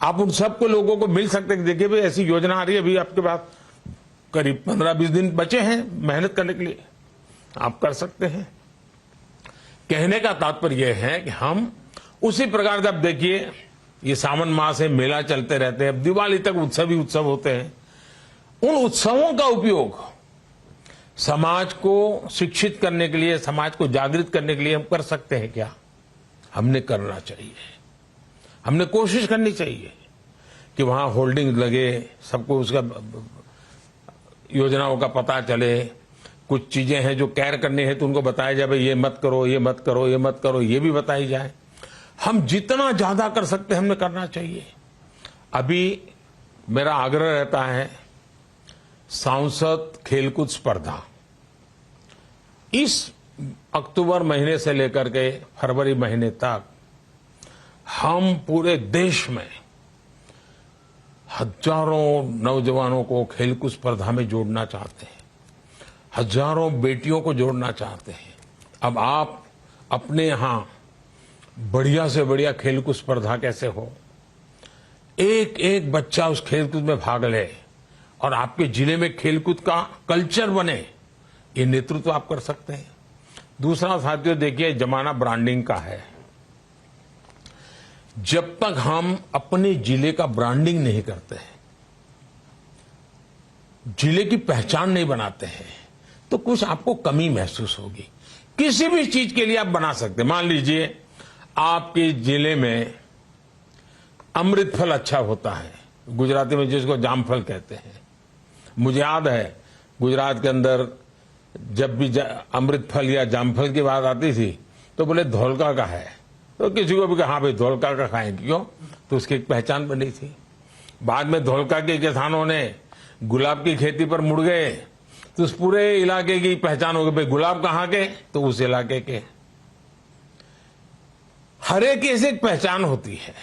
आप उन सबको लोगों को मिल सकते हैं। देखिए भाई, ऐसी योजना आ रही है, अभी आपके पास करीब 15-20 दिन बचे हैं मेहनत करने के लिए, आप कर सकते हैं। कहने का तात्पर्य यह है कि हम उसी प्रकार से, अब देखिए ये सावन मास है, मेला चलते रहते हैं, अब दिवाली तक उत्सव ही उत्सव होते हैं। उन उत्सवों का उपयोग समाज को शिक्षित करने के लिए, समाज को जागृत करने के लिए हम कर सकते हैं क्या? हमने करना चाहिए, हमने कोशिश करनी चाहिए कि वहां होल्डिंग लगे, सबको उसका योजनाओं का पता चले। कुछ चीजें हैं जो कैर करनी है तो उनको बताया जाए, भाई ये मत करो, ये मत करो, ये मत करो, ये भी बताई जाए। हम जितना ज्यादा कर सकते हैं हमने करना चाहिए। अभी मेरा आग्रह रहता है, सांसद खेलकूद स्पर्धा इस अक्टूबर महीने से लेकर के फरवरी महीने तक हम पूरे देश में हजारों नौजवानों को खेलकूद स्पर्धा में जोड़ना चाहते हैं, हजारों बेटियों को जोड़ना चाहते हैं। अब आप अपने यहां बढ़िया से बढ़िया खेलकूद स्पर्धा कैसे हो, एक एक बच्चा उस खेलकूद में भाग ले और आपके जिले में खेलकूद का कल्चर बने, ये नेतृत्व आप कर सकते हैं। दूसरा साथियों, देखिए जमाना ब्रांडिंग का है। जब तक हम अपने जिले का ब्रांडिंग नहीं करते हैं, जिले की पहचान नहीं बनाते हैं, तो कुछ आपको कमी महसूस होगी। किसी भी चीज के लिए आप बना सकते हैं। मान लीजिए आपके जिले में अमृत फल अच्छा होता है, गुजराती में जिसको जामफल कहते हैं। मुझे याद है गुजरात के अंदर जब भी अमृत फल या जामफल की बात आती थी तो बोले धोलका का है, तो किसी को भी कहा हाँ भाई धोलका का खाएंगे, क्यों? तो उसकी एक पहचान बनी थी। बाद में धोलका के किसानों ने गुलाब की खेती पर मुड़ गए तो उस पूरे इलाके की पहचान हो गई, भाई गुलाब कहाँ के, तो उस इलाके के। हर एक की एक पहचान होती है।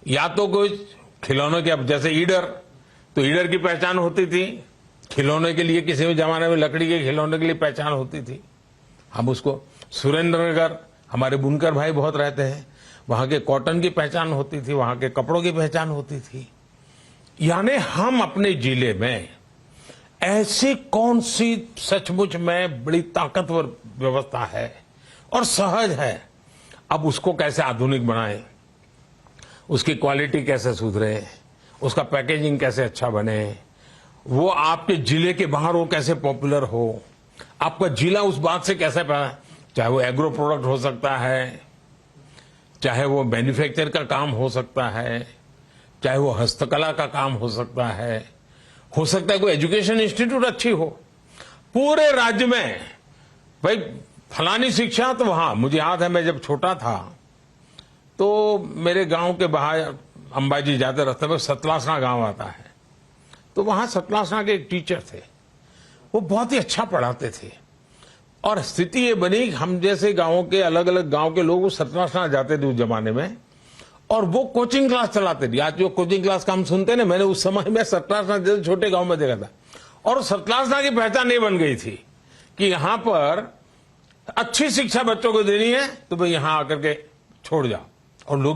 या तो कुछ खिलौनों के, अब जैसे ईडर, तो ईडर की पहचान होती थी। खिलौने के लिए किसी भी जमाने में लकड़ी के खिलौने के लिए पहचान होती थी। हम उसको सुरेंद्रनगर, हमारे बुनकर भाई बहुत रहते हैं, वहां के कॉटन की पहचान होती थी, वहां के कपड़ों की पहचान होती थी। यानी हम अपने जिले में ऐसी कौन सी सचमुच में बड़ी ताकतवर व्यवस्था है और सहज है, अब उसको कैसे आधुनिक बनाएं, उसकी क्वालिटी कैसे सुधरे, उसका पैकेजिंग कैसे अच्छा बने, वो आपके जिले के बाहर वो कैसे पॉपुलर हो, आपका जिला उस बात से कैसे, चाहे वो एग्रो प्रोडक्ट हो सकता है, चाहे वो मैन्युफैक्चर का काम हो सकता है, चाहे वो हस्तकला का काम हो सकता है कोई एजुकेशन इंस्टीट्यूट अच्छी हो। पूरे राज्य में भाई फलानी शिक्षा, तो वहां मुझे याद है मैं जब छोटा था तो मेरे गांव के बाहर अंबाजी जाते रास्ते में सतलासना गांव आता है, तो वहां सतलासना के एक टीचर थे, वो बहुत ही अच्छा पढ़ाते थे। और स्थिति ये बनी, हम जैसे गांवों के अलग अलग गांव के लोग सतलासना जाते थे उस जमाने में, और वो कोचिंग क्लास चलाते थे। आज जो कोचिंग क्लास का हम सुनते हैं ना, मैंने उस समय में सतलासना जैसे छोटे गांव में देखा था। और सतलासना की पहचान नहीं बन गई थी कि यहां पर अच्छी शिक्षा बच्चों को देनी है तो भाई यहां आकर के छोड़ जाओ, और लोग